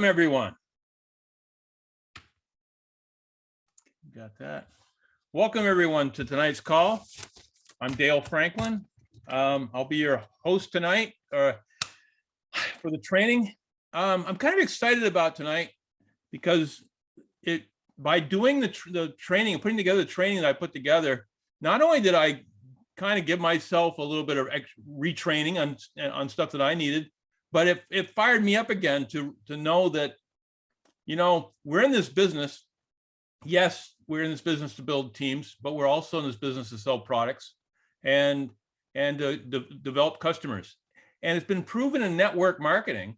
Everyone. Got that. Welcome everyone to tonight's call. I'm Dale Franklin. I'll be your host tonight for the training. I'm kind of excited about tonight because by doing the training, putting together the training that I put together, not only did I kind of give myself a little bit of retraining on stuff that I needed, but it fired me up again to know that, you know, we're in this business. Yes, we're in this business to build teams, but we're also in this business to sell products and develop customers. And it's been proven in network marketing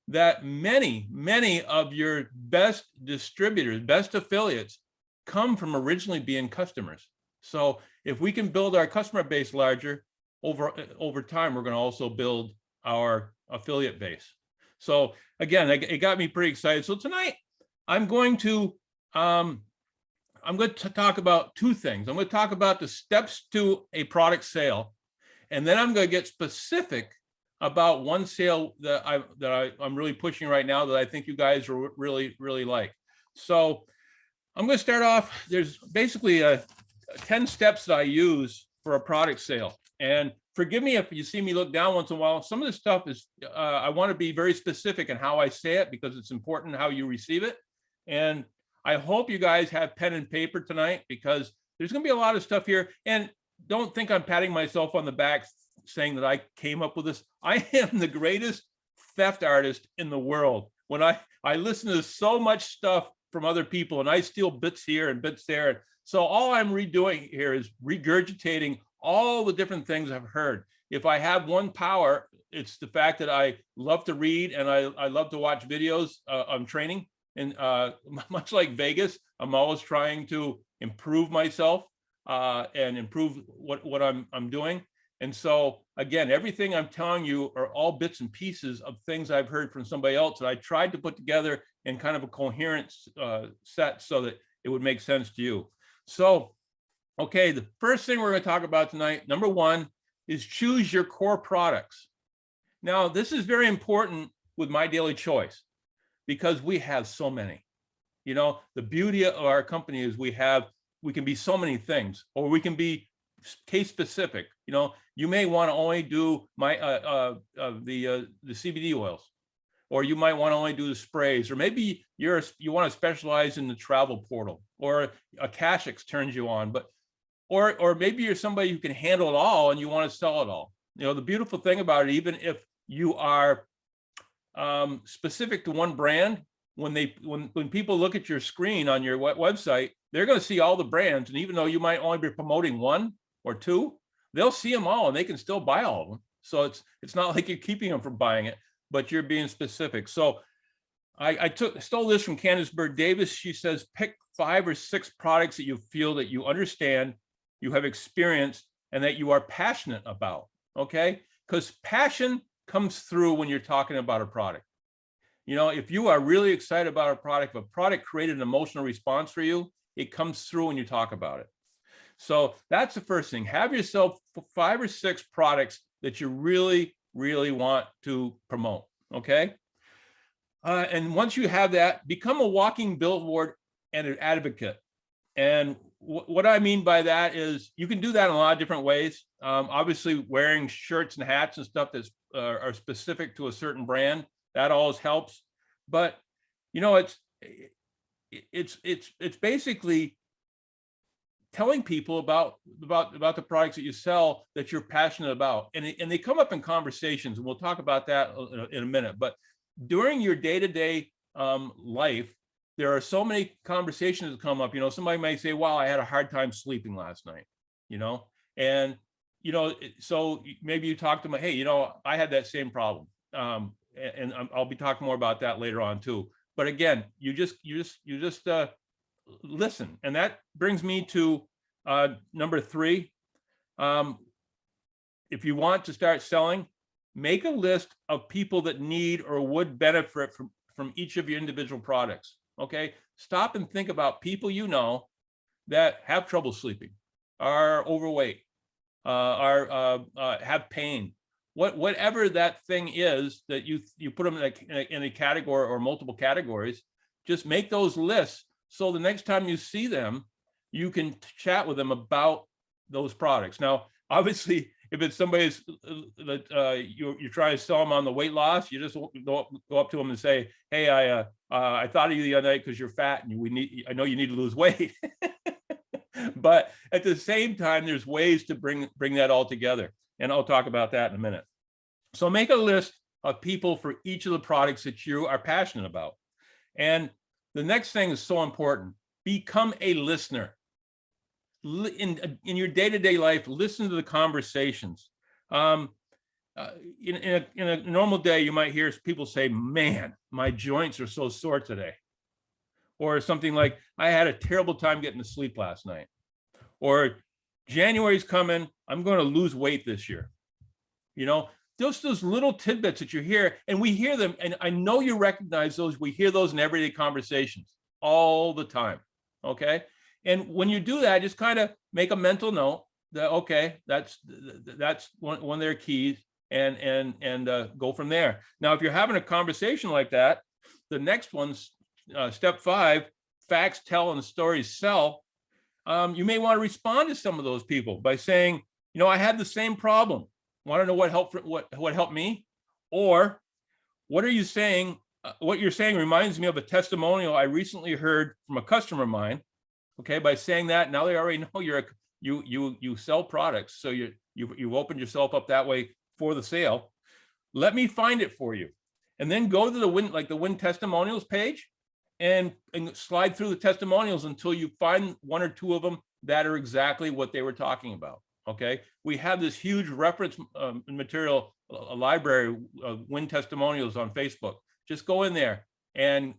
that many of your best distributors, best affiliates come from originally being customers. So if we can build our customer base larger over time, we're going to also build our affiliate base. So again, it got me pretty excited. So tonight I'm going to talk about two things. I'm going to talk about the steps to a product sale, and then I'm going to get specific about one sale that I'm really pushing right now that I think you guys will really like. So I'm going to start off. There's basically 10 steps that I use for a product sale. And forgive me if you see me look down once in a while. Some of this stuff is, I want to be very specific in how I say it because it's important how you receive it. And I hope you guys have pen and paper tonight because there's going to be a lot of stuff here. And don't think I'm patting myself on the back saying that I came up with this. I am the greatest theft artist in the world. When I listen to so much stuff from other people and I steal bits here and bits there. So all I'm redoing here is regurgitating all the different things I've heard. If I have one power, it's the fact that I love to read and I love to watch videos on training. And much like Vegas, I'm always trying to improve myself and improve what I'm doing. And so again, everything I'm telling you are all bits and pieces of things I've heard from somebody else that I tried to put together in kind of a coherent set so that it would make sense to you. So, okay, the first thing we're going to talk about tonight, number one, is choose your core products. Now, this is very important with My Daily Choice because we have so many. You know, the beauty of our company is we can be so many things, or we can be case specific. You know, you may want to only do the CBD oils, or you might want to only do the sprays, or maybe you want to specialize in the travel portal, or Akashics turns you on, but or maybe you're somebody who can handle it all and you want to sell it all. You know, the beautiful thing about it, even if you are specific to one brand, when people look at your screen on your website, they're going to see all the brands, and even though you might only be promoting one or two, they'll see them all and they can still buy all of them. So it's not like you're keeping them from buying it, but you're being specific. So I stole this from Candace Bird Davis. She says, pick 5 or 6 products that you feel that you understand, you have experienced, and that you are passionate about. Okay, because passion comes through when you're talking about a product. You know, if you are really excited about a product, if a product created an emotional response for you, it comes through when you talk about it. So that's the first thing. Have yourself 5 or 6 products that you really want to promote. Okay. And once you have that, become a walking billboard and an advocate. And what I mean by that is you can do that in a lot of different ways. Obviously, wearing shirts and hats and stuff that are specific to a certain brand, that always helps. But you know, it's basically telling people about the products that you sell that you're passionate about, and they come up in conversations, and we'll talk about that in a minute. But during your day-to-day life, there are so many conversations that come up. You know, somebody might say, wow, I had a hard time sleeping last night, you know, and, you know, so maybe you talk to them, hey, you know, I had that same problem. And I'll be talking more about that later on too. But again, you just listen. And that brings me to number 3. If you want to start selling, make a list of people that need or would benefit from each of your individual products. Okay, stop and think about people you know that have trouble sleeping, are overweight, have pain, whatever that thing is that you put them in a category or multiple categories, just make those lists. So the next time you see them, you can chat with them about those products. Now, obviously, if it's somebody's that you're trying to sell them on the weight loss, you just go up to them and say, "Hey, I thought of you the other night because you're fat and I know you need to lose weight." But at the same time, there's ways to bring that all together, and I'll talk about that in a minute. So make a list of people for each of the products that you are passionate about. And the next thing is so important: become a listener. In your day-to-day life, listen to the conversations. In a normal day, you might hear people say, "Man, my joints are so sore today," or something like, "I had a terrible time getting to sleep last night," or "January's coming, I'm going to lose weight this year." You know, those little tidbits that you hear, and we hear them, and I know you recognize those. We hear those in everyday conversations all the time. Okay. And when you do that, just kind of make a mental note that, okay, that's one of their keys, and go from there. Now, if you're having a conversation like that, the next one's step 5, facts tell and stories sell. You may want to respond to some of those people by saying, I had the same problem. Want to know what helped me? Or, what are you saying? What you're saying reminds me of a testimonial I recently heard from a customer of mine. Okay, by saying that, now they already know you sell products, so you've opened yourself up that way for the sale. Let me find it for you, and then go to the Win testimonials page, and slide through the testimonials until you find 1 or 2 of them that are exactly what they were talking about. Okay, we have this huge reference material, a library of Win testimonials on Facebook. Just go in there and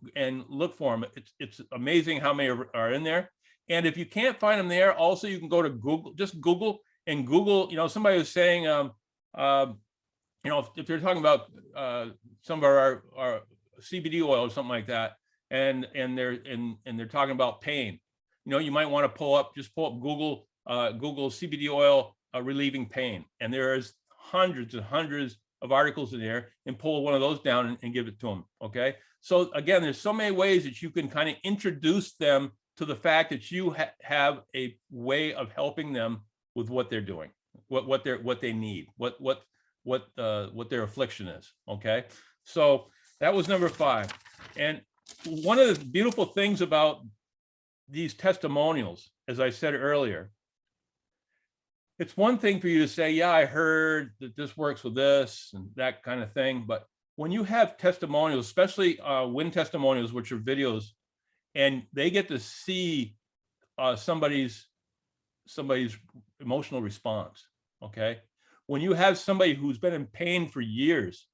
look for them. It's amazing how many are in there. And if you can't find them there, also you can go to Google. Just Google. Somebody was saying, if they're talking about some of our CBD oil or something like that, and they're talking about pain, you might want to pull up Google CBD oil relieving pain, and there's hundreds and hundreds of articles in there, and pull one of those down and give it to them. Okay, so again, there's so many ways that you can kind of introduce them to the fact that you have a way of helping them with what they're doing, what they need, what their affliction is. Okay, so that was number 5. And one of the beautiful things about these testimonials, as I said earlier, it's one thing for you to say, "Yeah, I heard that this works with this," and that kind of thing. But when you have testimonials, especially Win testimonials, which are videos, and they get to see somebody's emotional response. Okay, when you have somebody who's been in pain for years,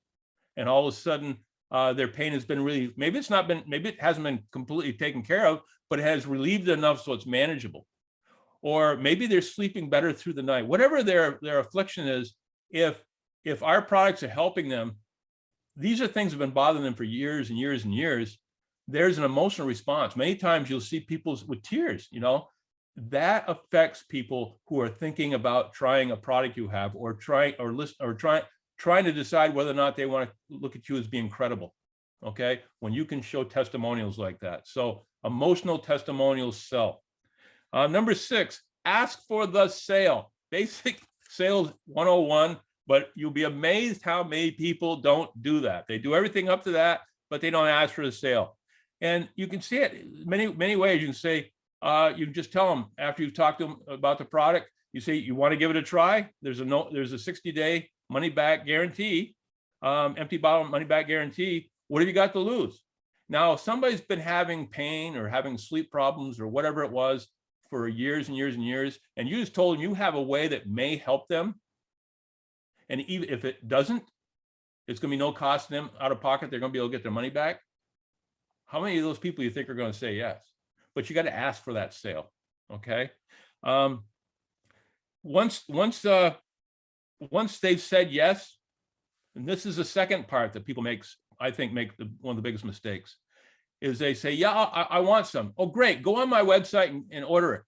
and all of a sudden their pain has been maybe it hasn't been completely taken care of, but it has relieved enough so it's manageable. Or maybe they're sleeping better through the night. Whatever their affliction is, if our products are helping them, these are things that have been bothering them for years and years and years. There's an emotional response. Many times you'll see people with tears. That affects people who are thinking about trying a product you have, or trying to decide whether or not they want to look at you as being credible. Okay, when you can show testimonials like that. So emotional testimonials sell. Number 6, ask for the sale. Basic sales 101, but you'll be amazed how many people don't do that. They do everything up to that, but they don't ask for the sale. And you can see it many ways. You can say, you can just tell them after you've talked to them about the product, you say, "You want to give it a try?" There's a 60-day money back guarantee, empty bottle money back guarantee. What have you got to lose? Now, if somebody's been having pain or having sleep problems or whatever it was for years and years and years, and you just told them you have a way that may help them, and even if it doesn't, it's going to be no cost to them out of pocket. They're going to be able to get their money back. How many of those people you think are going to say yes? But you got to ask for that sale. Okay. Once they've said yes, and this is the second part that people make one of the biggest mistakes, is they say, "Yeah, I want some." "Oh, great. Go on my website and order it."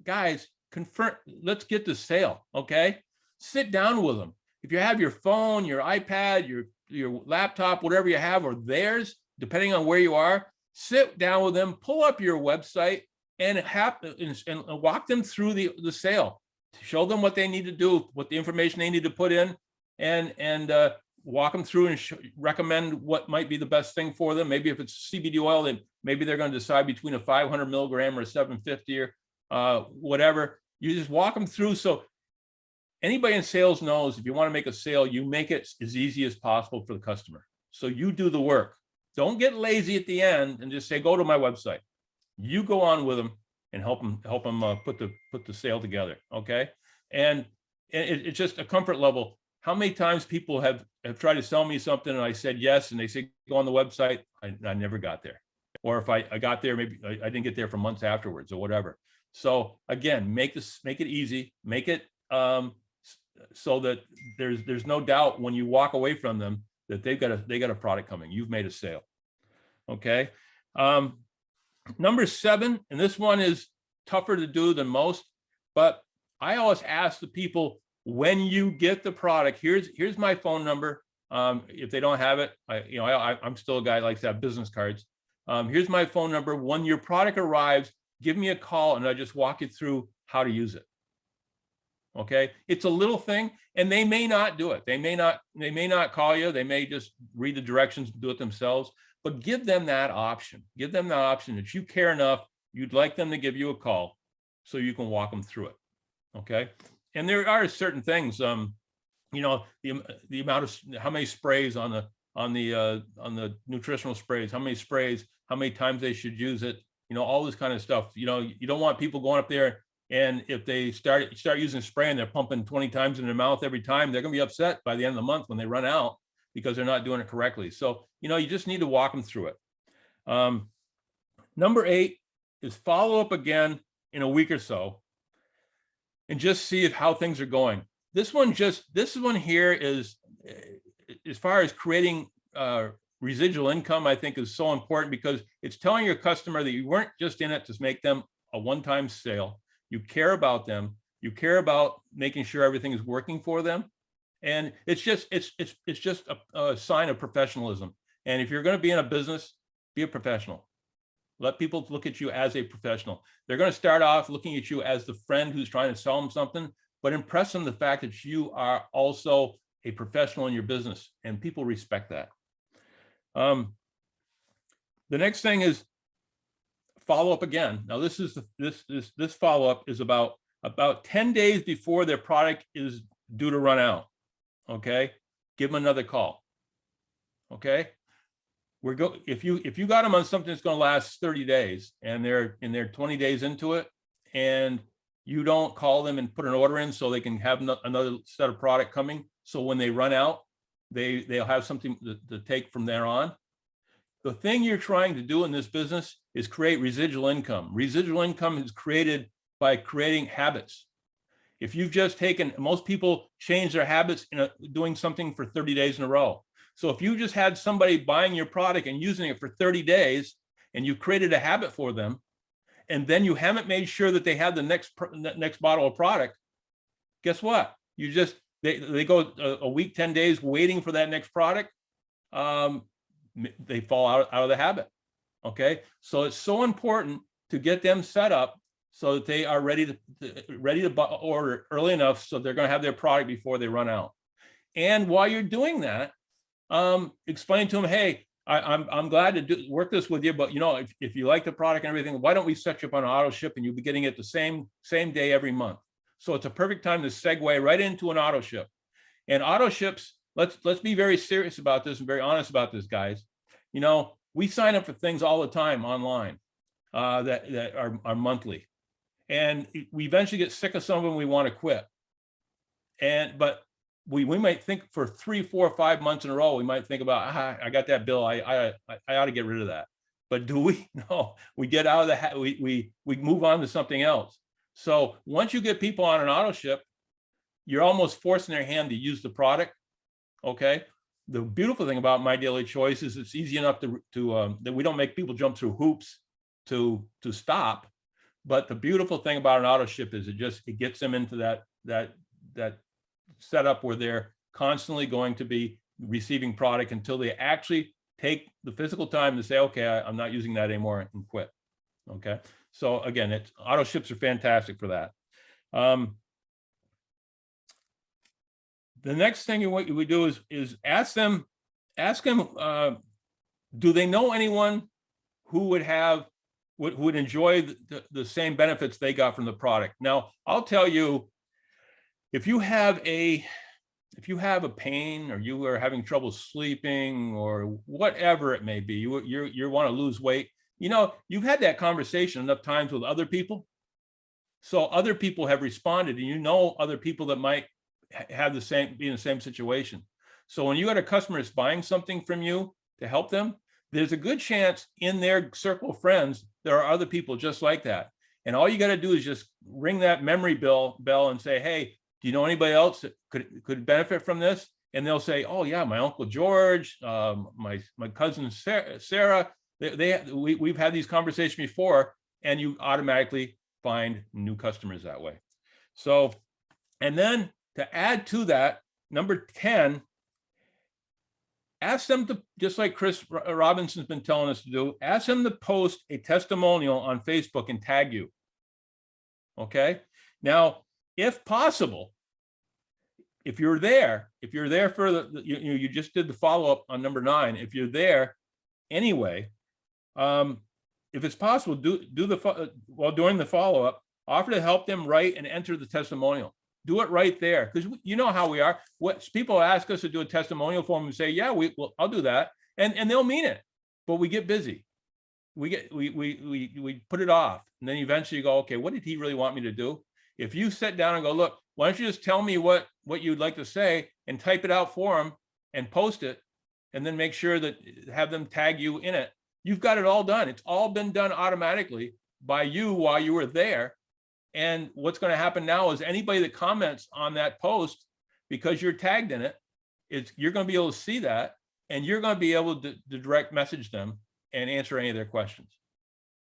Guys, confirm. Let's get the sale. Okay. Sit down with them. if you have your phone, your iPad, your laptop, whatever you have, or theirs, depending on where you are, sit down with them, pull up your website, and walk them through the sale. Show them what they need to do, what the information they need to put in, and walk them through and recommend what might be the best thing for them. Maybe if it's CBD oil, then maybe they're going to decide between a 500 milligram or a 750 or whatever. You just walk them through. So anybody in sales knows if you want to make a sale, you make it as easy as possible for the customer. So you do the work. Don't get lazy at the end and just say, go to my website. You go on with them and help them put the sale together. Okay. And it's just a comfort level. How many times people have tried to sell me something and I said yes, and they say go on the website. I never got there. Or if I got there, maybe I didn't get there for months afterwards or whatever. So again, make it easy, make it so that there's no doubt when you walk away from them that they got a product coming. You've made a sale. Okay. Number 7, and this one is tougher to do than most, but I always ask the people, when you get the product, here's my phone number. If they don't have it, I'm still a guy that likes to have business cards. Here's my phone number. When your product arrives, give me a call and I just walk you through how to use it. Okay. It's a little thing, and they may not do it. They may not call you. They may just read the directions and do it themselves, but give them that option. Give them that option that you care enough. You'd like them to give you a call so you can walk them through it. Okay. And there are certain things, the amount of how many sprays on the nutritional sprays, how many sprays, how many times they should use it, all this kind of stuff. You don't want people going up there, and if they start using spray and they're pumping 20 times in their mouth every time, they're going to be upset by the end of the month when they run out because they're not doing it correctly. So, you just need to walk them through it. Number 8 is follow up again in a week or so and just see how things are going. This one here is, as far as creating residual income, I think is so important because it's telling your customer that you weren't just in it to make them a one-time sale. You care about them. You care about making sure everything is working for them. And it's just a sign of professionalism. And if you're going to be in a business, be a professional. Let people look at you as a professional. They're going to start off looking at you as the friend who's trying to sell them something, but impress them the fact that you are also a professional in your business, and people respect that. The next thing is follow up again. Now, this follow up is about 10 days before their product is due to run out. Okay, give them another call. Okay. If you got them on something that's going to last 30 days and they're 20 days into it, and you don't call them and put an order in so they can have another set of product coming, so when they run out, they'll have something to take from there on. The thing you're trying to do in this business is create residual income. Residual income is created by creating habits. If you've just taken, most people change their habits in doing something for 30 days in a row. So if you just had somebody buying your product and using it for 30 days and you created a habit for them, and then you haven't made sure that they have the next bottle of product, guess what? They go a week, 10 days waiting for that next product. They fall out of the habit. Okay. So it's so important to get them set up so that they are ready to order early enough so they're going to have their product before they run out. And while you're doing that, explain to them, hey, I'm glad to work this with you, but if you like the product and everything, why don't we set you up on an auto ship and you'll be getting it the same day every month. So it's a perfect time to segue right into an auto ship. And auto ships, let's be very serious about this and very honest about this, guys. We sign up for things all the time online that are monthly, and we eventually get sick of some of them. We want to quit, but we might think for 3, 4, 5 months in a row, we might think about, I got that bill. I ought to get rid of that. But do we? No, we get out of the, we move on to something else. So once you get people on an auto ship, you're almost forcing their hand to use the product. Okay. The beautiful thing about My Daily Choice is it's easy enough that we don't make people jump through hoops to stop. But the beautiful thing about an auto ship is it gets them into that setup where they're constantly going to be receiving product until they actually take the physical time to say, okay, I'm not using that anymore, and quit. Okay. So again, auto ships are fantastic for that. The next thing what we do is ask them, do they know anyone who would enjoy the same benefits they got from the product? Now, I'll tell you, if you have a pain, or you are having trouble sleeping, or whatever it may be, you want to lose weight, you've had that conversation enough times with other people. So other people have responded, and other people that might have be in the same situation. So when you got a customer that's buying something from you to help them, there's a good chance in their circle of friends, there are other people just like that. And all you got to do is just ring that memory bell and say, hey, do you know anybody else that could benefit from this? And they'll say, oh yeah, my Uncle George, my cousin Sarah, we've had these conversations before, and you automatically find new customers that way. So, and then to add to that, number 10, ask them to, just like Chris Robinson's been telling us to do, ask them to post a testimonial on Facebook and tag you. Okay. Now, if possible, if you're there for you just did the follow-up on number 9, if you're there anyway, if it's possible, during the follow-up, offer to help them write and enter the testimonial. Do it right there, because you know how we are. What people ask us to do a testimonial form and say, yeah, I'll do that, and they'll mean it, but we get busy. We put it off, and then eventually you go, okay, what did he really want me to do? If you sit down and go, look, why don't you just tell me what you'd like to say, and type it out for them and post it, and then make sure that have them tag you in it. You've got it all done. It's all been done automatically by you while you were there. And what's going to happen now is anybody that comments on that post, because you're tagged in it, you're going to be able to see that, and you're going to be able to direct message them and answer any of their questions.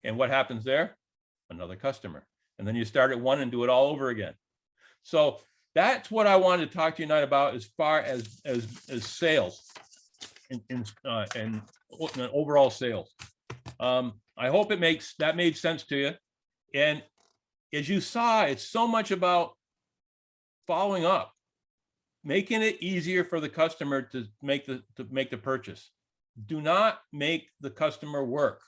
And what happens there? Another customer. And then you start at 1 and do it all over again. So that's what I wanted to talk to you tonight about, as far as sales and overall sales. I hope that made sense to you. And as you saw, it's so much about following up, making it easier for the customer to make the purchase. Do not make the customer work.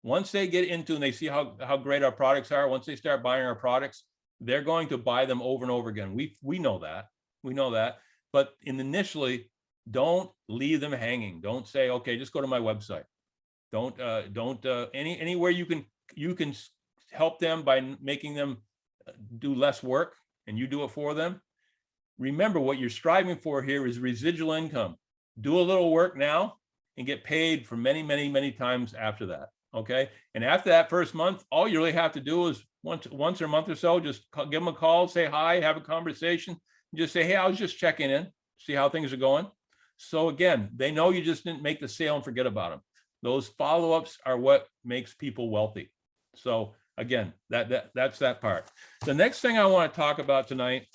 Once they get into and they see how great our products are, once they start buying our products, they're going to buy them over and over again. We know that. We know that. But initially, don't leave them hanging. Don't say, okay, just go to my website. Don't anywhere you can help them by making them do less work, and you do it for them. Remember, what you're striving for here is residual income. Do a little work now and get paid for many, many, many times after that. Okay. And after that first month, all you really have to do is once or a month or so, just give them a call, say hi, have a conversation, and just say, hey, I was just checking in, see how things are going. So again, they know you just didn't make the sale and forget about them. Those follow-ups are what makes people wealthy. So again, that's that part. The next thing I want to talk about tonight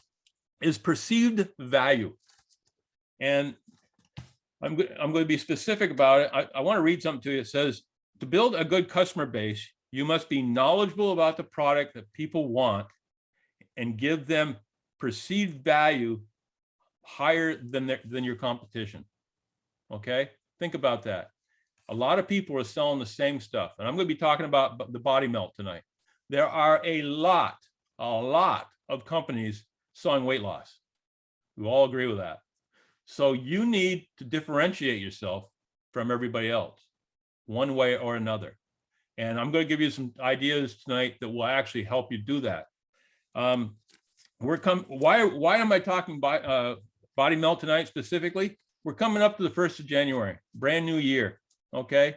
is perceived value. And I'm going to be specific about it. I want to read something to you. It says, to build a good customer base, you must be knowledgeable about the product that people want and give them perceived value higher than your competition. Okay, think about that. A lot of people are selling the same stuff, and I'm going to be talking about the Body Melt tonight. There are a lot of companies selling weight loss. We all agree with that. So you need to differentiate yourself from everybody else, one way or another. And I'm going to give you some ideas tonight that will actually help you do that. Why am I talking Body Melt tonight specifically? We're coming up to the 1st of January, brand new year. Okay,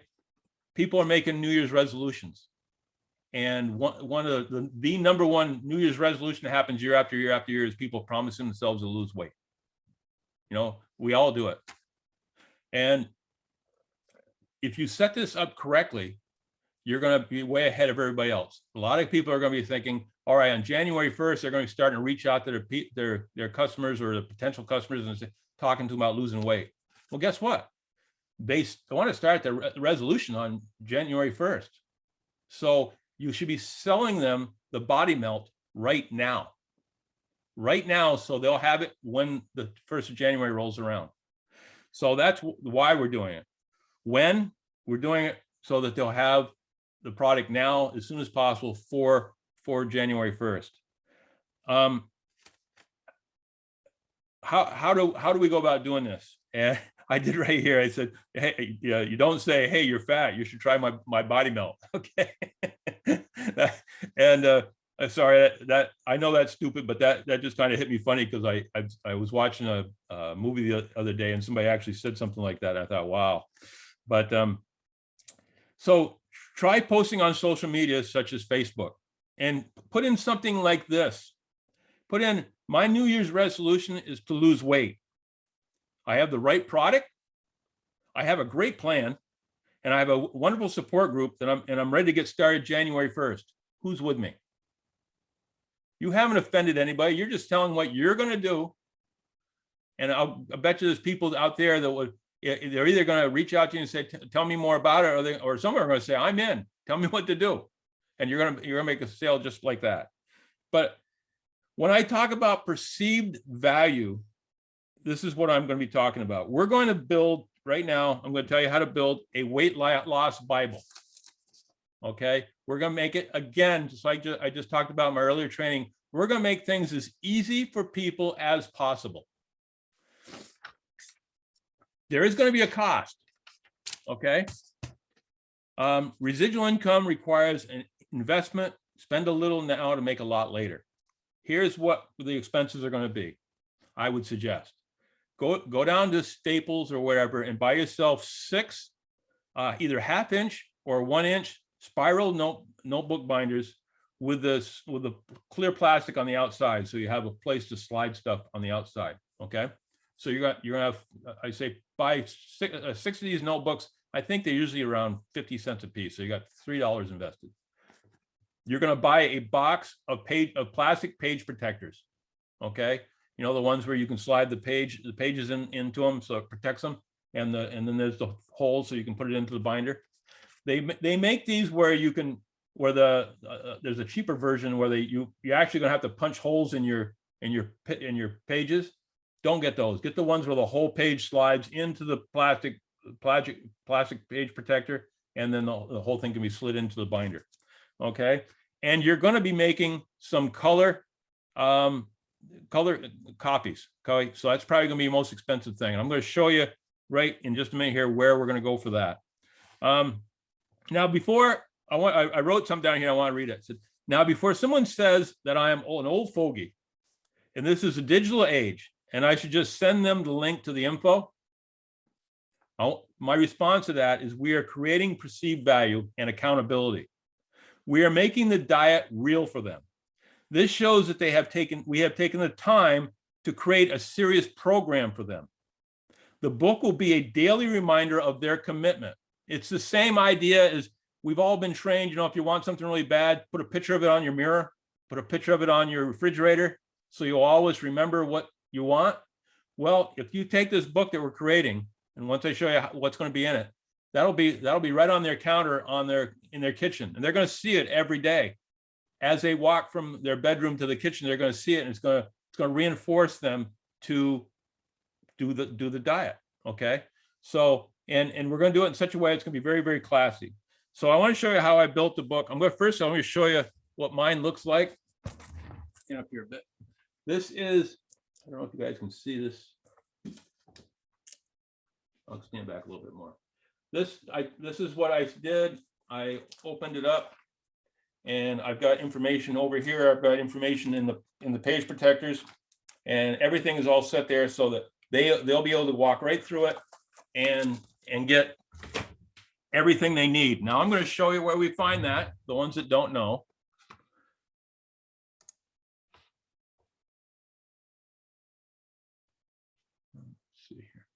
people are making New Year's resolutions, and one of the number one New Year's resolution that happens year after year after year is people promising themselves to lose weight. You know, we all do it, and if you set this up correctly, you're going to be way ahead of everybody else. A lot of people are going to be thinking, all right, on January 1st, they're going to start to reach out to their customers or the potential customers and talking to them about losing weight. Well, guess what? They want to start the resolution on January 1st. So you should be selling them the Body Melt right now. Right now, so they'll have it when the 1st of January rolls around. So that's why we're doing it. When we're doing it so that they'll have the product now as soon as possible for January 1st. How do we go about doing this? And I did right here. I said, hey, you don't say, hey, you're fat, you should try my Body Melt. Okay. And sorry, that I know that's stupid, but that just kind of hit me funny because I was watching a movie the other day and somebody actually said something like that. I thought, wow. But so try posting on social media such as Facebook and put in something like this. Put in, my New Year's resolution is to lose weight. I have the right product. I have a great plan, and I have a wonderful support group that I'm ready to get started January 1st. Who's with me? You haven't offended anybody. You're just telling what you're going to do. And I bet you there's people out there that would, they're either going to reach out to you and say, tell me more about it, or some are going to say, I'm in, tell me what to do. And you're going to make a sale just like that. But when I talk about perceived value, this is what I'm going to be talking about. We're going to build right now. I'm going to tell you how to build a weight loss Bible. Okay. We're going to make it, again, just like I just talked about in my earlier training, we're going to make things as easy for people as possible. There is going to be a cost. Okay. Residual income requires an investment. Spend a little now to make a lot later. Here's what the expenses are going to be. I would suggest go down to Staples or wherever and buy yourself 6 either 1/2 inch or 1 inch spiral notebook binders with the clear plastic on the outside, so you have a place to slide stuff on the outside. Okay, so you're gonna have, I say, buy 6 of these notebooks. I think they're usually around 50 cents a piece, so you got $3 invested. You're going to buy a box of plastic page protectors. Okay, you know, the ones where you can slide the pages into them so it protects them, and then there's the holes so you can put it into the binder. They make these where you can, where there's a cheaper version where you're actually going to have to punch holes in your pages. Don't get those. Get the ones where the whole page slides into the plastic page protector, and then the whole thing can be slid into the binder. Okay, and you're going to be making some color copies. Okay, so that's probably going to be the most expensive thing. And I'm going to show you right in just a minute here where we're going to go for that. Now, before I wrote something down here. I want to read it. It said, now, before someone says that I am an old fogey, and this is a digital age, and I should just send them the link to the info, my response to that is we are creating perceived value and accountability. We are making the diet real for them. This shows that we have taken the time to create a serious program for them. The book will be a daily reminder of their commitment. It's the same idea as we've all been trained. You know, if you want something really bad, put a picture of it on your mirror, put a picture of it on your refrigerator, so you'll always remember what you want. Well, if you take this book that we're creating, and once I show you what's going to be in it, that'll be right on their counter in their kitchen, and they're going to see it every day. As they walk from their bedroom to the kitchen, they're going to see it, and it's going to reinforce them to do the diet. Okay, so and we're going to do it in such a way it's going to be very, very classy. So I want to show you how I built the book. I'm going to show you what mine looks like. Stand up here a bit. This is, I don't know if you guys can see this. I'll stand back a little bit more. This is what I did. I opened it up, and I've got information over here. I've got information in the page protectors, and everything is all set there so that they'll be able to walk right through it and get everything they need. Now I'm going to show you where we find that, the ones that don't know. Let's see here.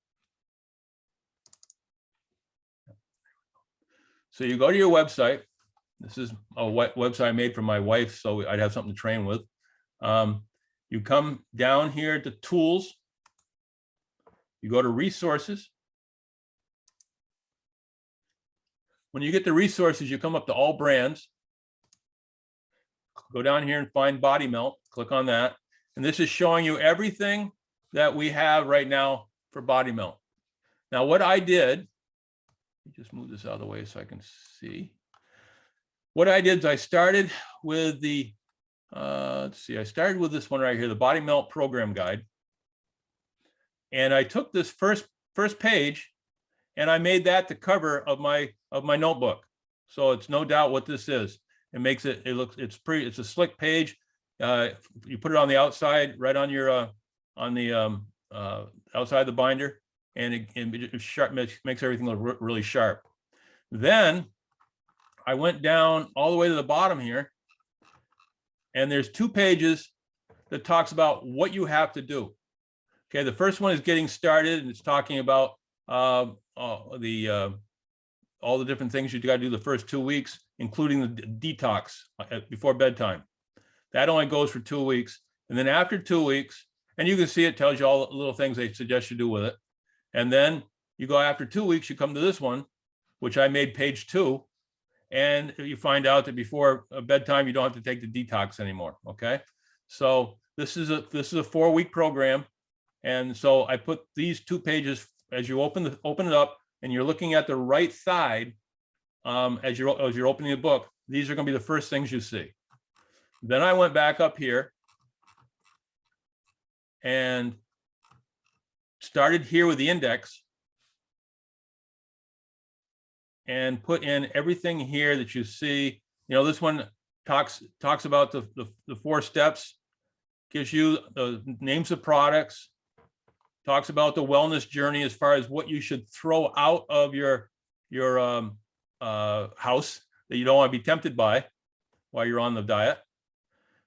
So you go to your website, This is a website I made for my wife, so I'd have something to train with. You come down here to tools. You go to resources. When you get to resources, you come up to all brands. Go down here and find Body Melt. Click on that. And this is showing you everything that we have right now for Body Melt. Now, what I did, just move this out of the way so I can see. What I did is I started with the, let's see, I started with this one right here, the Body Melt Program Guide. And I took this first page and I made that the cover of my notebook. So it's no doubt what this is. It makes it, it's a slick page. You put it on the outside, right on your, on the outside of the binder, and it sharp, makes everything look really sharp. Then I went down all the way to the bottom here, and there's 2 pages that talks about what you have to do. Okay, the first one is getting started, and it's talking about all the different things you got to do the first 2 weeks, including the detox before bedtime. That only goes for 2 weeks. And then after 2 weeks, and you can see it tells you all the little things they suggest you do with it. And then you go after 2 weeks, you come to this one, which I made page 2. And you find out that before bedtime, you don't have to take the detox anymore. Okay. So this is a 4-week program. And so I put these 2 pages as you open it up, and you're looking at the right side as you're opening the book. These are going to be the first things you see. Then I went back up here and started here with the index and put in everything here that you see. You know, this one talks about the 4 steps, gives you the names of products, talks about the wellness journey as far as what you should throw out of your house that you don't want to be tempted by while you're on the diet.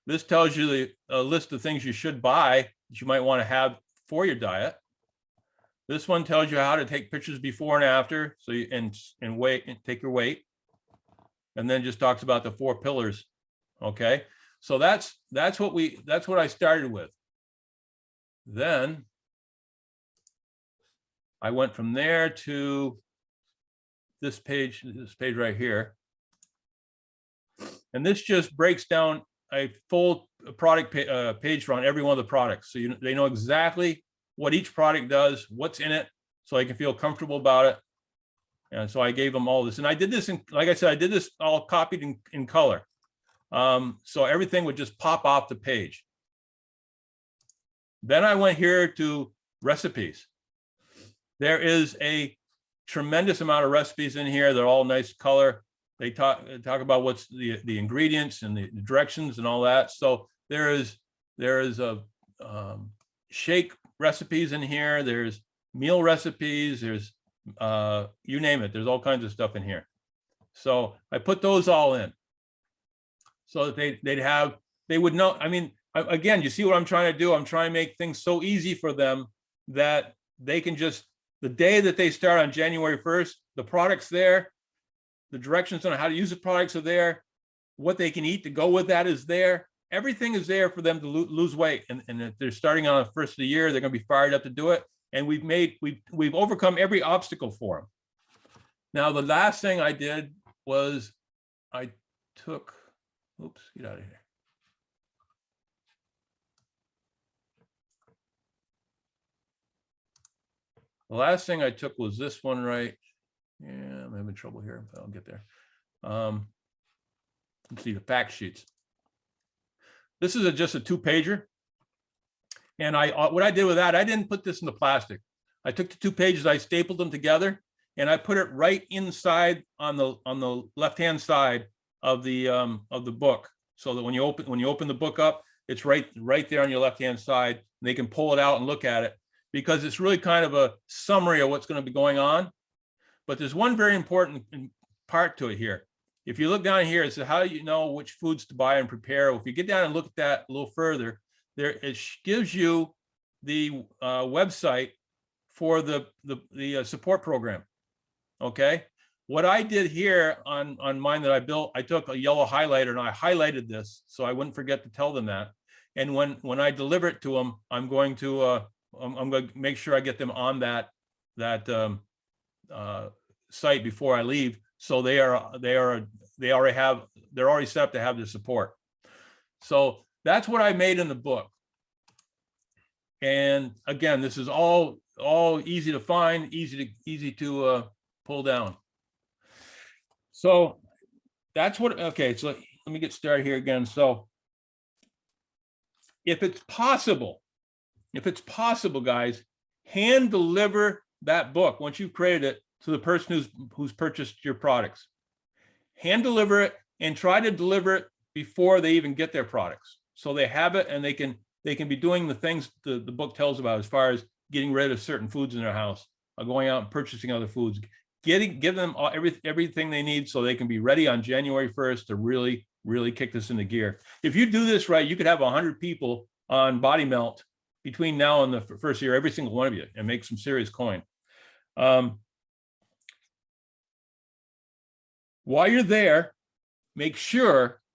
This tells you a list of things you should buy that you might want to have for your diet. This one tells you how to take pictures before and after, so you and weight and take your weight, and then just talks about the 4 pillars. Okay, so that's what I started with. Then I went from there to this page right here, and this just breaks down a full product page on every one of the products, so they know exactly what each product does, what's in it, so I can feel comfortable about it. And so I gave them all this, and I did this in, like I said, I did this all copied in color, so everything would just pop off the page. Then I went here to recipes. There is a tremendous amount of recipes in here. They're all nice color. They talk about what's the ingredients and the directions and all that. So there is a shake recipes in here. There's meal recipes. There's you name it. There's all kinds of stuff in here. So I put those all in so that they would know. I mean, again, you see what I'm trying to do? I'm trying to make things so easy for them that they can just, the day that they start on January 1st, the product's there. The directions on how to use the products are there. What they can eat to go with that is there. Everything is there for them to lose weight. And if they're starting on the first of the year, they're going to be fired up to do it. And we've overcome every obstacle for them. Now, the last thing I did was I took, oops, get out of here. The last thing I took was this one right. Yeah, I'm having trouble here, but I'll get there. Let's see the fact sheets. This is just a 2-pager. And what I did with that, I didn't put this in the plastic. I took the 2 pages, I stapled them together, and I put it right inside on the left-hand side of the book, so that when you open the book up, it's right there on your left-hand side, and they can pull it out and look at it, because it's really kind of a summary of what's going to be going on. But there's one very important part to it here. If you look down here, it's how you know which foods to buy and prepare. If you get down and look at that a little further, there it gives you the website for the support program. Okay, what I did here on mine that I built, I took a yellow highlighter and I highlighted this so I wouldn't forget to tell them that. And when I deliver it to them, I'm going to make sure I get them on that site before I leave. So they're already set up to have the support. So that's what I made in the book. And again, this is all easy to find, easy to pull down. So that's what, okay, so let me get started here again. So if it's possible, guys, hand deliver that book once you've created it to the person who's purchased your products. Hand deliver it and try to deliver it before they even get their products. So they have it and they can be doing the things the book tells about as far as getting rid of certain foods in their house, or going out and purchasing other foods, give them everything they need so they can be ready on January 1st to really kick this into gear. If you do this right, you could have 100 people on Body Melt between now and the first year, every single one of you, and make some serious coin. While you're there,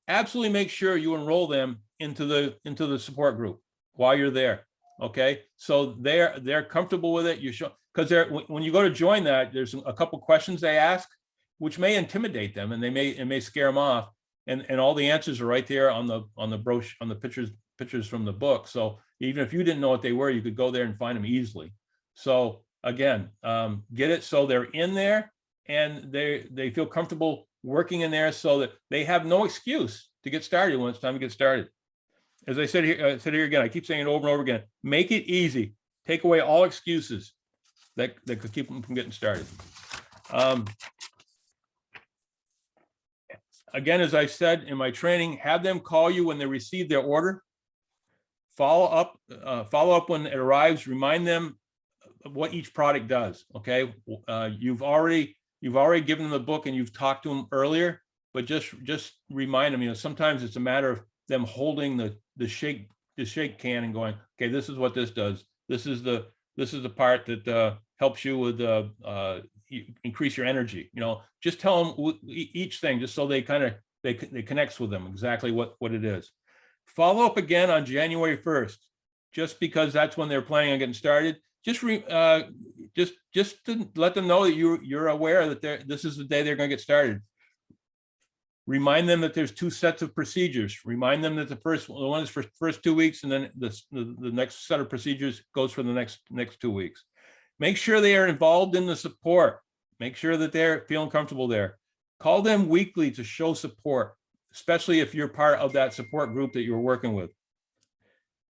absolutely make sure you enroll them into the support group while you're there. Okay, so they're comfortable with it. You show, because when you go to join that, there's a couple questions they ask, which may intimidate them, and it may scare them off. And all the answers are right there on the brochure, on the pictures from the book. So even if you didn't know what they were, you could go there and find them easily. So again, get it so they're in there and they feel comfortable working in there, so that they have no excuse to get started when it's time to get started. As I said here, again, I keep saying it over and over again, make it easy. Take away all excuses that could keep them from getting started. Again, as I said in my training, have them call you when they receive their order. Follow up when it arrives. Remind them of what each product does. Okay, you've already given them the book and you've talked to them earlier, but just remind them. You know, sometimes it's a matter of them holding the shake can and going, okay, this is what this does. This is the part that helps you with increase your energy. You know, just tell them each thing, just so they connects with them exactly what it is. Follow up again on January 1st, just because that's when they're planning on getting started. Just to let them know that you're aware that this is the day they're going to get started. Remind them that there's 2 sets of procedures. Remind them that the one is for the first 2 weeks, and then the next set of procedures goes for the next 2 weeks. Make sure they are involved in the support. Make sure that they're feeling comfortable there. Call them weekly to show support, especially if you're part of that support group that you're working with.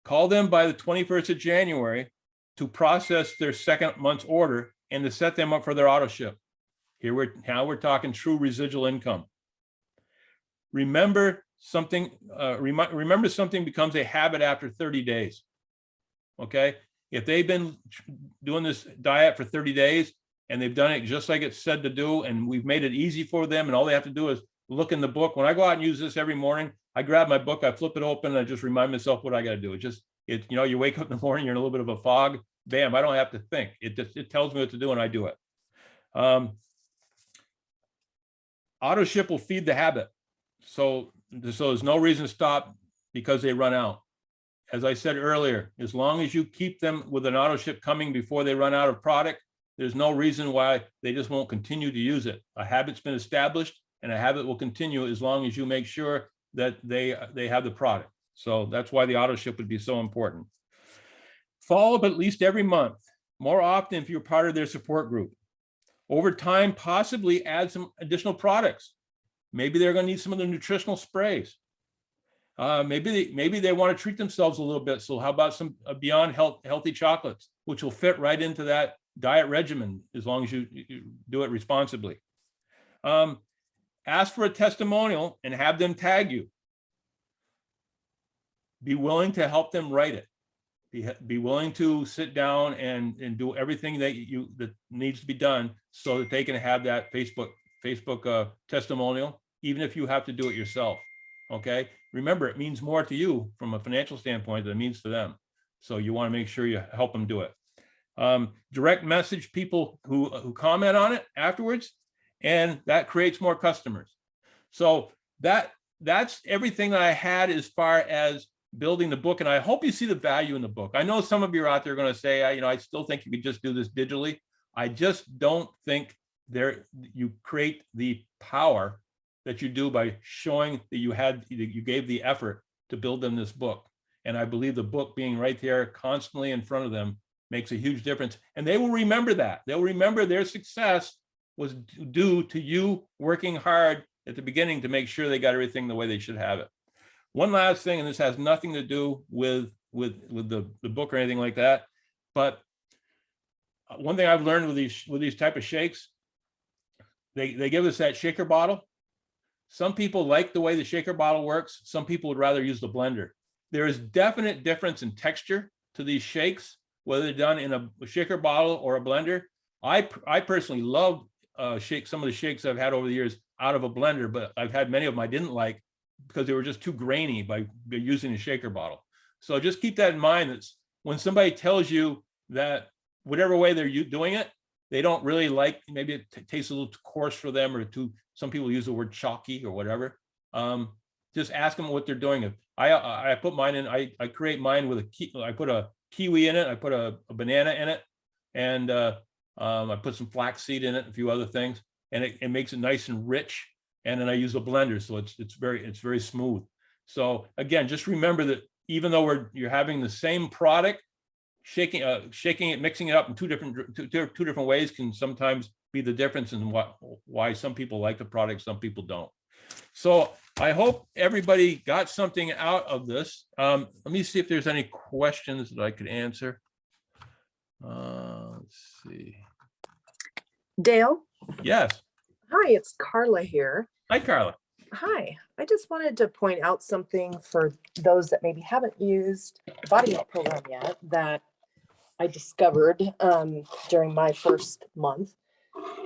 Call them by the 21st of January to process their second month's order and to set them up for their auto ship. Now we're talking true residual income. Remember something becomes a habit after 30 days. Okay, if they've been doing this diet for 30 days and they've done it just like it's said to do, and we've made it easy for them, and all they have to do is look in the book. When I go out and use this every morning, I grab my book, I flip it open, and I just remind myself what I got to do. You know, you wake up in the morning, you're in a little bit of a fog. Bam! I don't have to think. It tells me what to do, and I do it. Auto ship will feed the habit. So there's no reason to stop because they run out. As I said earlier, as long as you keep them with an auto ship coming before they run out of product, there's no reason why they just won't continue to use it. A habit's been established, and a habit will continue as long as you make sure that they have the product. So that's why the auto ship would be so important. Follow up at least every month, more often if you're part of their support group. Over time, possibly add some additional products. Maybe they're going to need some of the nutritional sprays. Maybe they want to treat themselves a little bit. So how about some Beyond Healthy chocolates, which will fit right into that diet regimen as long as you do it responsibly. Ask for a testimonial and have them tag you. Be willing to help them write it. Be willing to sit down and do everything that needs to be done so that they can have that Facebook testimonial, even if you have to do it yourself. Okay. Remember, it means more to you from a financial standpoint than it means to them. So you want to make sure you help them do it. Direct message people who comment on it afterwards, and that creates more customers. So that's everything that I had as far as building the book. And I hope you see the value in the book. I know some of you are out there going to say, I still think you could just do this digitally. I just don't think you create the power that you do by showing that you gave the effort to build them this book. And I believe the book being right there constantly in front of them makes a huge difference. And they will remember that. They'll remember their success was due to you working hard at the beginning to make sure they got everything the way they should have it. One last thing, and this has nothing to do with the book or anything like that, but one thing I've learned with these type of shakes, they give us that shaker bottle. Some people like the way the shaker bottle works. Some people would rather use the blender. There is definite difference in texture to these shakes, whether they're done in a shaker bottle or a blender. I personally love some of the shakes I've had over the years out of a blender, but I've had many of them I didn't like because they were just too grainy by using a shaker bottle. So just keep that in mind. That when somebody tells you that whatever way they're doing it, they don't really like, maybe it tastes a little too coarse for them, or some people use the word chalky or whatever. Just ask them what they're doing. I put mine in, I create mine with I put a kiwi in it, I put a banana in it, and I put some flaxseed in it, a few other things, and it makes it nice and rich. And then I use a blender, so it's very smooth. So again, just remember that even though you're having the same product, shaking it, mixing it up in two different ways can sometimes be the difference in why some people like the product, some people don't. So I hope everybody got something out of this. Let me see if there's any questions that I could answer. Let's see. Dale? Yes. Hi, it's Carla here. Hi, Carla. Hi. I just wanted to point out something for those that maybe haven't used the Body Melt program yet that I discovered during my first month.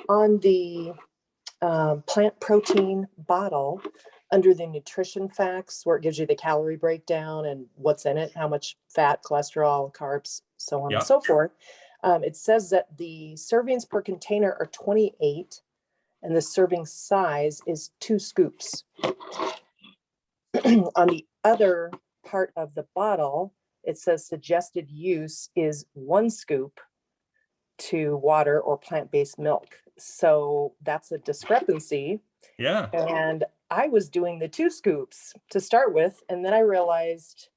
On the plant protein bottle, under the nutrition facts, where it gives you the calorie breakdown and what's in it, how much fat, cholesterol, carbs, so on and so forth, it says that the servings per container are 28 and the serving size is 2 scoops. On the other part of the bottle, it says suggested use is 1 scoop to water or plant-based milk. So that's a discrepancy. Yeah. And I was doing the 2 scoops to start with. And then I realized,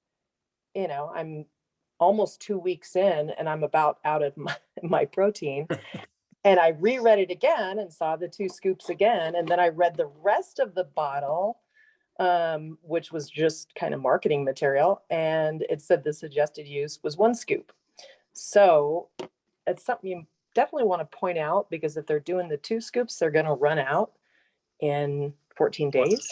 I'm almost 2 weeks in and I'm about out of my protein. And I reread it again and saw the 2 scoops again. And then I read the rest of the bottle, which was just kind of marketing material. And it said the suggested use was 1 scoop. So it's something you definitely want to point out, because if they're doing the 2 scoops, they're going to run out in 14 days.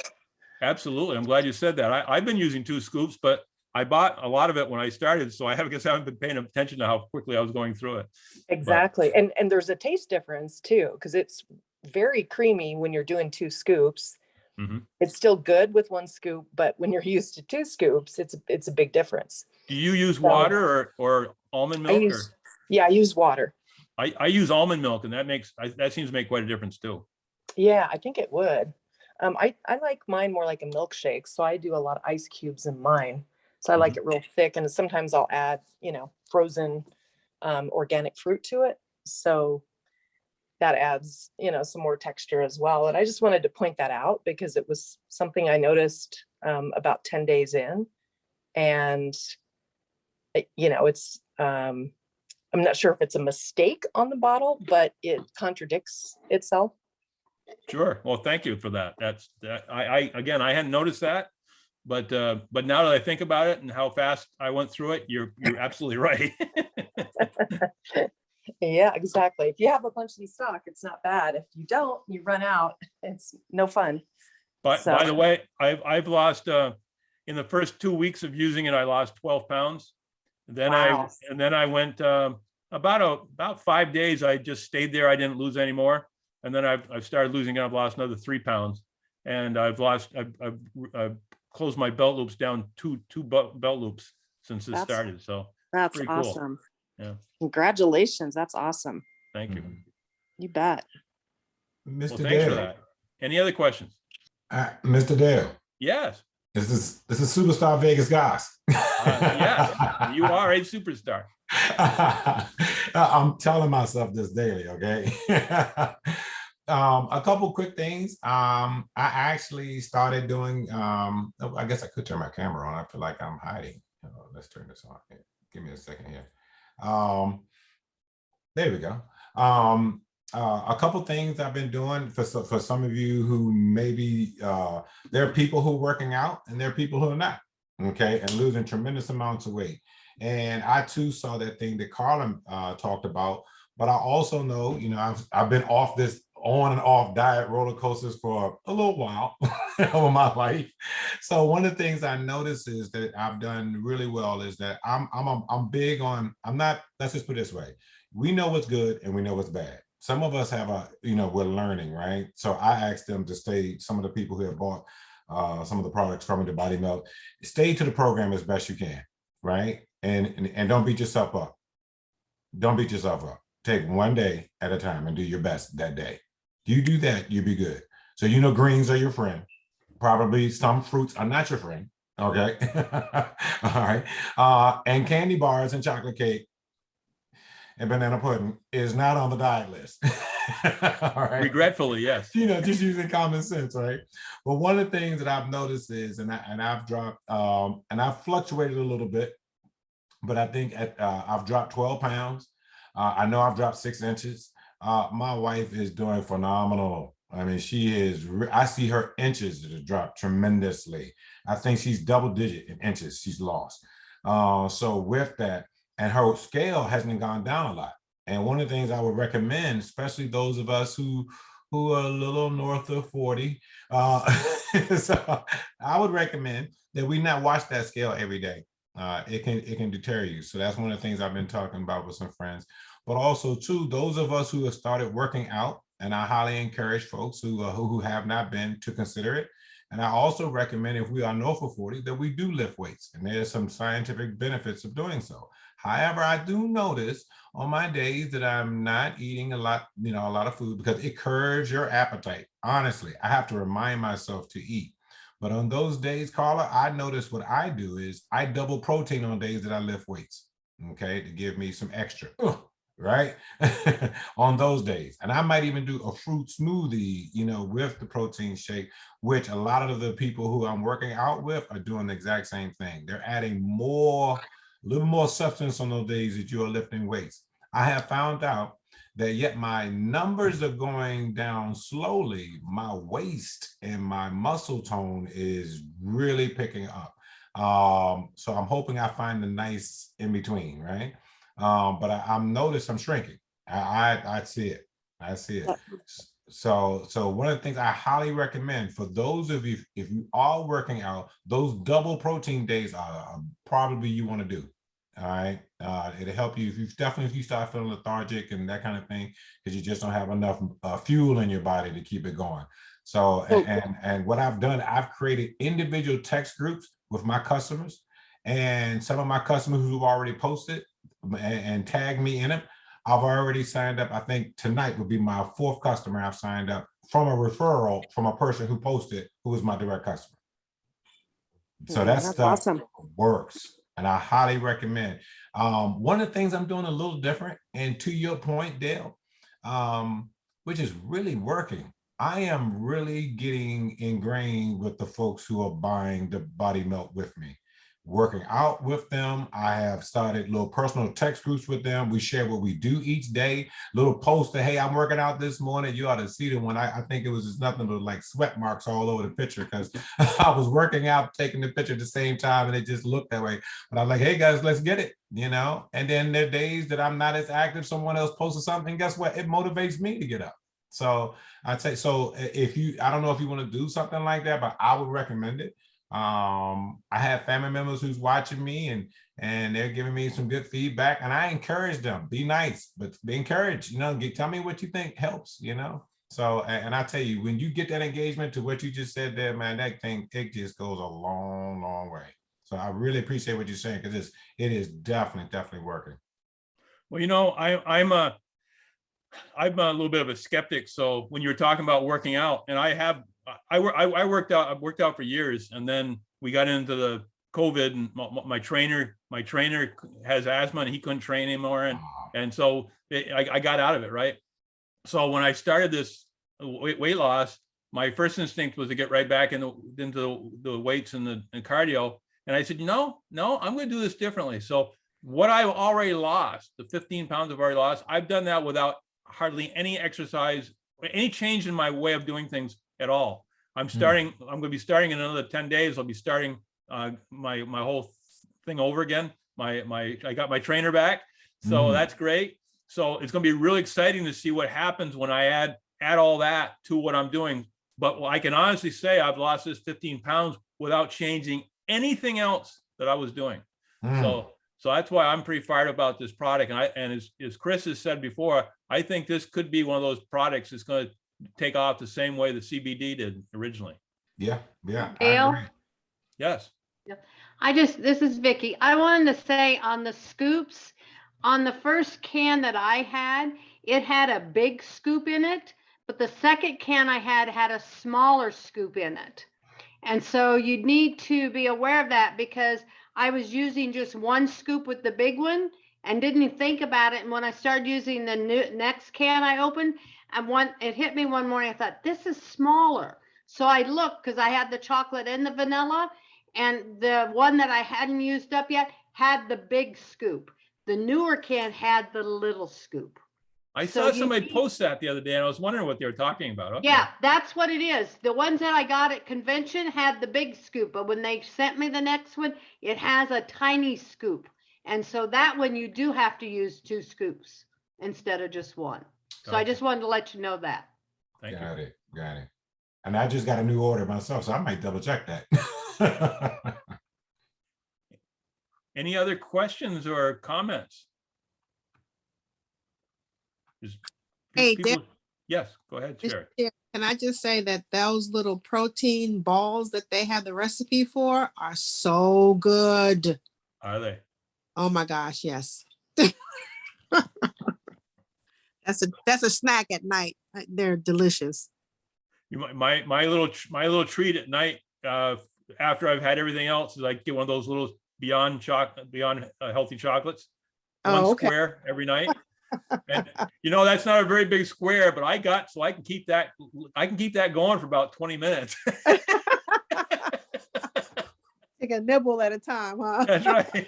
Absolutely. I'm glad you said that. I've been using 2 scoops, but I bought a lot of it when I started. So I guess I haven't been paying attention to how quickly I was going through it. Exactly. And there's a taste difference too, because it's very creamy when you're doing 2 scoops. Mm-hmm. It's still good with 1 scoop, but when you're used to 2 scoops, it's a big difference. Do you use water or almond milk? I use water. I use almond milk, and that seems to make quite a difference too. Yeah, I think it would. I like mine more like a milkshake, so I do a lot of ice cubes in mine. So I like it real thick, and sometimes I'll add, frozen organic fruit to it. So that adds, some more texture as well. And I just wanted to point that out because it was something I noticed about 10 days in. And, it's, I'm not sure if it's a mistake on the bottle, but it contradicts itself. Sure. Well, thank you for that. I hadn't noticed that. But now that I think about it and how fast I went through it, you're absolutely right. Yeah, exactly. If you have a bunch in stock, it's not bad. If you don't, you run out. It's no fun. But by the way, I've lost in the first 2 weeks of using it, I lost 12 pounds. Then I went about 5 days. I just stayed there. I didn't lose any more. And then I've started losing it. I've lost another 3 pounds, and I've closed my belt loops down two belt loops since this started. So that's awesome. Cool. Yeah. Congratulations. That's awesome. Thank you. You bet. Well, Mr. thanks for Dale, that. Any other questions? Mr. Dale, Yes. this is Superstar Vegas guys. Yes, you are a superstar. I'm telling myself this daily, okay? A couple quick things. I actually started doing, oh, I guess I could turn my camera on. I feel like I'm hiding. Let's turn this on. Here. Give me a second here. There we go. A couple things I've been doing for some of you who maybe there are people who are working out and there are people who are not, okay, and losing tremendous amounts of weight. And I too saw that thing that Carlin talked about, but I also know, I've been off this on and off diet roller coasters for a little while over my life. So one of the things I noticed is that I've done really well is that I'm big on, I'm not, let's just put it this way. We know what's good and we know what's bad. Some of us have we're learning, right? So I asked them to stay, some of the people who have bought some of the products from the Body Melt, stay to the program as best you can, right? And don't beat yourself up. Don't beat yourself up. Take one day at a time and do your best that day. You do that, you'll be good. So greens are your friend. Probably some fruits are not your friend, okay? All right. And candy bars and chocolate cake and banana pudding is not on the diet list. All right. Regretfully, yes. Just using common sense, right? But one of the things that I've noticed is, and I've dropped, and I've fluctuated a little bit, but I think I've dropped 12 pounds. I know I've dropped 6 inches. My wife is doing phenomenal. I mean, she is, I see her inches that have dropped tremendously. I think she's double digit in inches she's lost. So with that, and her scale hasn't gone down a lot. And one of the things I would recommend, especially those of us who are a little north of 40, so I would recommend that we not watch that scale every day. It can deter you. So that's one of the things I've been talking about with some friends. But also too, those of us who have started working out, and I highly encourage folks who have not been to consider it. And I also recommend, if we are north of 40, that we do lift weights, and there's some scientific benefits of doing so. However, I do notice on my days that I'm not eating a lot of food, because it curbs your appetite. Honestly, I have to remind myself to eat. But on those days, Carla, I notice what I do is I double protein on days that I lift weights, okay, to give me some extra, right? On those days. And I might even do a fruit smoothie, with the protein shake, which a lot of the people who I'm working out with are doing the exact same thing. They're adding a little more substance on those days that you are lifting weights. I have found out that yet my numbers are going down slowly. My waist and my muscle tone is really picking up. So I'm hoping I find a nice in between, right? But I'm noticed I'm shrinking. I see it. I see it. So one of the things I highly recommend for those of you, if you are working out, those double protein days are probably you want to do. All right. It'll help you if you start feeling lethargic and that kind of thing, because you just don't have enough fuel in your body to keep it going. So, and what I've done, I've created individual text groups with my customers, and some of my customers who've already posted and tagged me in it, I've already signed up. I think tonight would be my 4th customer I've signed up from a referral from a person who posted, who was my direct customer. So that stuff awesome. Works. And I highly recommend. One of the things I'm doing a little different, and to your point, Dale, which is really working, I am really getting ingrained with the folks who are buying the Body Melt with me, working out with them. I have started little personal text groups with them. We share what we do each day, little posts that, hey, I'm working out this morning. You ought to see the one. I think it was just nothing but like sweat marks all over the picture, because I was working out, taking the picture at the same time, and it just looked that way. But I'm like, hey guys, let's get it, And then there are days that I'm not as active. Someone else posted something. Guess what? It motivates me to get up. So I'd say, so if I don't know if you want to do something like that, but I would recommend it. I have family members who's watching me, and they're giving me some good feedback, and I encourage them, be nice, but be encouraged, tell me what you think helps, So, and I tell you, when you get that engagement to what you just said there, man, that thing, it just goes a long, long way. So I really appreciate what you're saying, because it is definitely working. Well, I'm a little bit of a skeptic. So when you're talking about working out, and I worked out, I've worked out for years, and then we got into the COVID, and my trainer has asthma and he couldn't train anymore. And so I got out of it. Right. So when I started this weight loss, my first instinct was to get right back into the weights and the cardio. And I said, no, I'm going to do this differently. So what I've already lost, the 15 pounds I've already lost, I've done that without hardly any exercise, any change in my way of doing things at all. I'm going to be starting in another 10 days. I'll be starting my whole thing over again. I got my trainer back. So that's great. So it's going to be really exciting to see what happens when I add all that to what I'm doing. But I can honestly say I've lost this 15 pounds without changing anything else that I was doing. So that's why I'm pretty fired about this product. And as Chris has said before, I think this could be one of those products that's going to take off the same way the CBD did originally. Yeah. Dale? Yes. This is Vicky. I wanted to say on the scoops, on the first can that I had, it had a big scoop in it, but the second can I had a smaller scoop in it. And so you need to be aware of that, because I was using just one scoop with the big one and didn't even think about it. And when I started using the next can I opened, it hit me one morning. I thought, this is smaller. So I looked, because I had the chocolate and the vanilla, and the one that I hadn't used up yet had the big scoop. The newer can had the little scoop. I saw somebody post that the other day, and I was wondering what they were talking about. Okay. Yeah, that's what it is. The ones that I got at convention had the big scoop, but when they sent me the next one, it has a tiny scoop. And so that one you do have to use 2 scoops instead of just one. So I just wanted to let you know that. Thank you. Got it. And I just got a new order myself, so I might double check that. Any other questions or comments? Hey, yes, go ahead, Sherry. Can I just say that those little protein balls that they have the recipe for are so good. Are they? Oh my gosh, yes. That's a snack at night. They're delicious. My little treat at night after I've had everything else is I get one of those little Beyond Healthy chocolates, one square every night. And that's not a very big square, but I can keep that going for about 20 minutes. Take a nibble at a time, huh? That's right.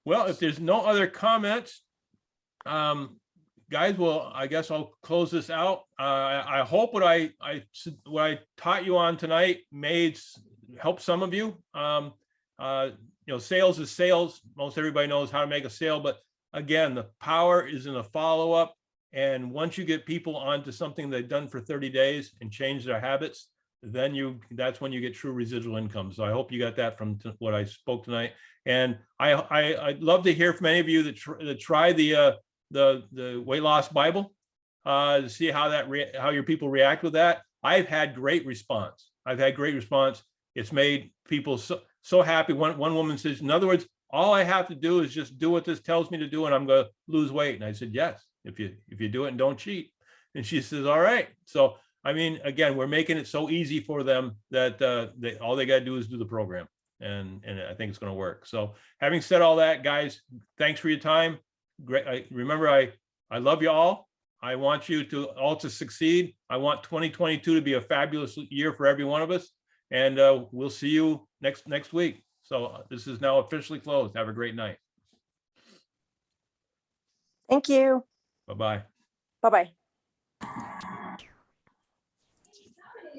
Well, if there's no other comments, guys, well, I guess I'll close this out. I hope what I taught you on tonight may help some of you. Sales is sales. Most everybody knows how to make a sale, but again, the power is in the follow-up. And once you get people onto something they've done for 30 days and change their habits, then that's when you get true residual income. So I hope you got that from what I spoke tonight. And I'd love to hear from any of you that try the weight loss Bible to see how your people react with that. I've had great response. It's made people so happy. One woman says, in other words, all I have to do is just do what this tells me to do, and I'm going to lose weight. And I said, yes, if you do it and don't cheat. And she says, all right. So, I mean, again, we're making it so easy for them that all they got to do is do the program. And I think it's going to work. So having said all that, guys, thanks for your time. Great. Remember, I love you all. I want you all to succeed. I want 2022 to be a fabulous year for every one of us. And we'll see you next week. So this is now officially closed. Have a great night. Thank you. Bye-bye. Bye-bye.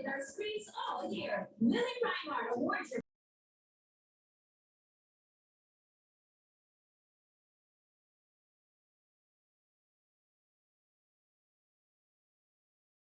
Our screens all year. Lily Reinhardt awards